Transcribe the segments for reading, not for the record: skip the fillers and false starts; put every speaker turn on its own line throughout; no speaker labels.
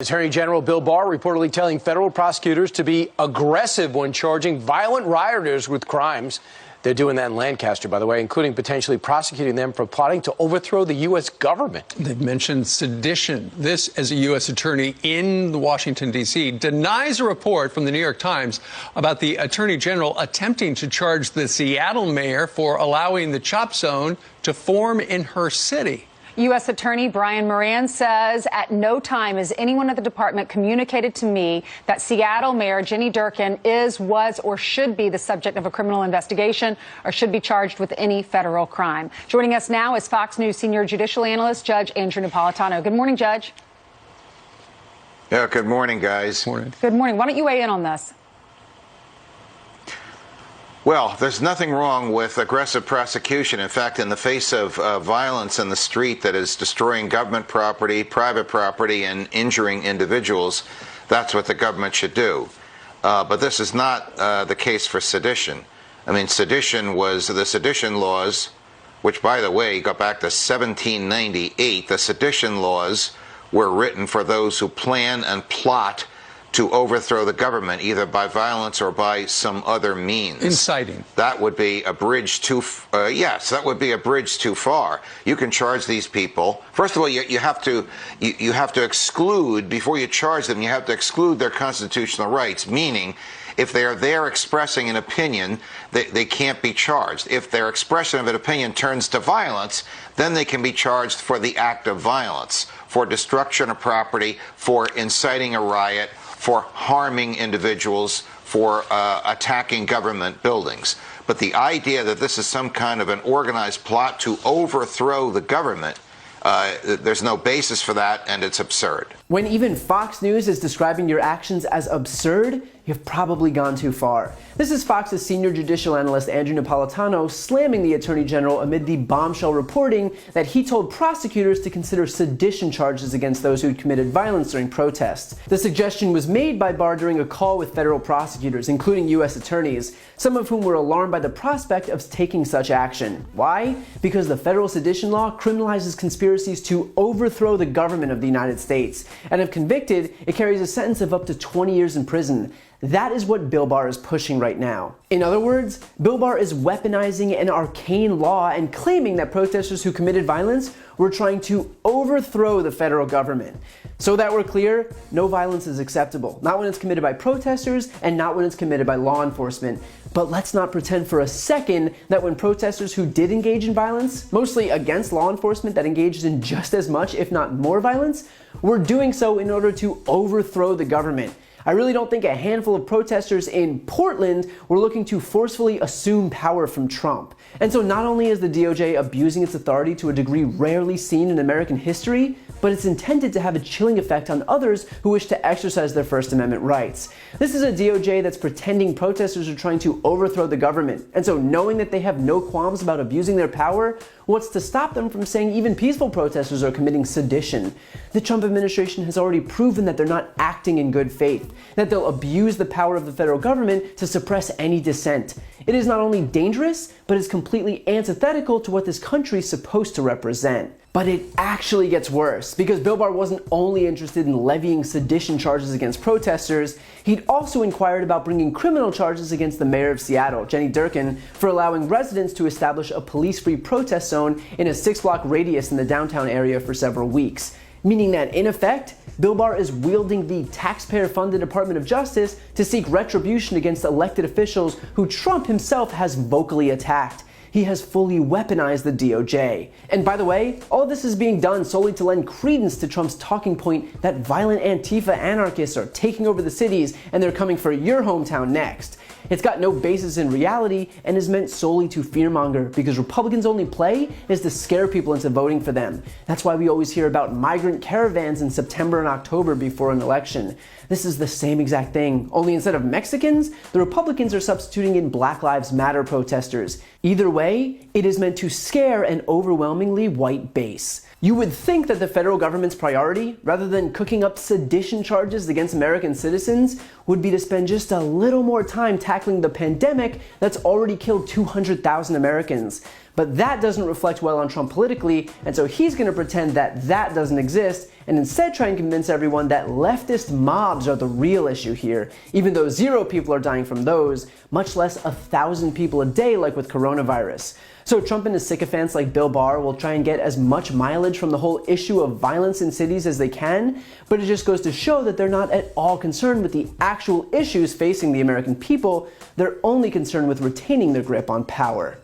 Attorney General Bill Barr reportedly telling federal prosecutors to be aggressive when charging violent rioters with crimes. They're doing that in Lancaster, by the way, including potentially prosecuting them for plotting to overthrow the U.S. government.
They've mentioned sedition. This, as a U.S. attorney in Washington, D.C., denies a report from the New York Times about the attorney general attempting to charge the Seattle mayor for allowing the chop zone to form in her city.
U.S. Attorney Brian Moran says at no time has anyone at the department communicated to me that Seattle Mayor Jenny Durkan was, or should be the subject of a criminal investigation or should be charged with any federal crime. Joining us now is Fox News senior judicial analyst, Judge Andrew Napolitano. Good morning, Judge.
Yeah, good morning, guys.
Morning.
Good morning. Why don't you weigh in on this?
Well, there's nothing wrong with aggressive prosecution. In fact, in the face of violence in the street that is destroying government property, private property, and injuring individuals, that's what the government should do. But this is not the case for sedition. I mean, sedition was the sedition laws, which, by the way, go back to 1798. The sedition laws were written for those who plan and plot to overthrow the government, either by violence or by some other means.
Inciting.
That would be a bridge too, yes, that would be a bridge too far. You can charge these people. First of all, you have to exclude, before you charge them, you have to exclude their constitutional rights, meaning if they are there expressing an opinion, they can't be charged. If their expression of an opinion turns to violence, then they can be charged for the act of violence, for destruction of property, for inciting a riot, for harming individuals, for attacking government buildings. But the idea that this is some kind of an organized plot to overthrow the government, there's no basis for that, and it's absurd.
When even Fox News is describing your actions as absurd, you've probably gone too far. This is Fox's senior judicial analyst Andrew Napolitano slamming the Attorney General amid the bombshell reporting that he told prosecutors to consider sedition charges against those who'd committed violence during protests. The suggestion was made by Barr during a call with federal prosecutors, including U.S. attorneys, some of whom were alarmed by the prospect of taking such action. Why? Because the federal sedition law criminalizes conspiracies to overthrow the government of the United States, and if convicted, it carries a sentence of up to 20 years in prison. That is what Bill Barr is pushing right now. In other words, Bill Barr is weaponizing an arcane law and claiming that protesters who committed violence were trying to overthrow the federal government. So that we're clear, no violence is acceptable. Not when it's committed by protesters and not when it's committed by law enforcement. But let's not pretend for a second that when protesters who did engage in violence, mostly against law enforcement that engaged in just as much, if not more violence, were doing so in order to overthrow the government. I really don't think a handful of protesters in Portland were looking to forcefully assume power from Trump. And so not only is the DOJ abusing its authority to a degree rarely seen in American history, but it's intended to have a chilling effect on others who wish to exercise their First Amendment rights. This is a DOJ that's pretending protesters are trying to overthrow the government. And so knowing that they have no qualms about abusing their power, what's to stop them from saying even peaceful protesters are committing sedition? The Trump administration has already proven that they're not acting in good faith, that they'll abuse the power of the federal government to suppress any dissent. It is not only dangerous, but is completely antithetical to what this country is supposed to represent. But it actually gets worse, because Bill Barr wasn't only interested in levying sedition charges against protesters, he'd also inquired about bringing criminal charges against the mayor of Seattle, Jenny Durkan, for allowing residents to establish a police-free protest zone in a 6-block radius in the downtown area for several weeks. Meaning that, in effect, Bill Barr is wielding the taxpayer-funded Department of Justice to seek retribution against elected officials who Trump himself has vocally attacked. He has fully weaponized the DOJ. And by the way, all of this is being done solely to lend credence to Trump's talking point that violent Antifa anarchists are taking over the cities and they're coming for your hometown next. It's got no basis in reality and is meant solely to fearmonger, because Republicans' only play is to scare people into voting for them. That's why we always hear about migrant caravans in September and October before an election. This is the same exact thing, only instead of Mexicans, the Republicans are substituting in Black Lives Matter protesters. Either way, it is meant to scare an overwhelmingly white base. You would think that the federal government's priority, rather than cooking up sedition charges against American citizens, would be to spend just a little more time tackling the pandemic that's already killed 200,000 Americans. But that doesn't reflect well on Trump politically, and so he's going to pretend that that doesn't exist and instead try and convince everyone that leftist mobs are the real issue here, even though 0 people are dying from those, much less 1,000 people a day like with coronavirus. So Trump and his sycophants like Bill Barr will try and get as much mileage from the whole issue of violence in cities as they can, but it just goes to show that they're not at all concerned with the actual issues facing the American people. They're only concerned with retaining their grip on power.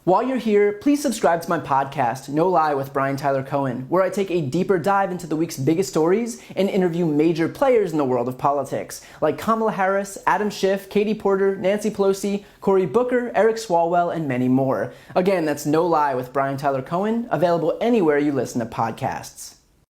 While you're here, please subscribe to my podcast, No Lie with Brian Tyler Cohen, where I take a deeper dive into the week's biggest stories and interview major players in the world of politics, like Kamala Harris, Adam Schiff, Katie Porter, Nancy Pelosi, Cory Booker, Eric Swalwell, and many more. Again, that's No Lie with Brian Tyler Cohen, available anywhere you listen to podcasts.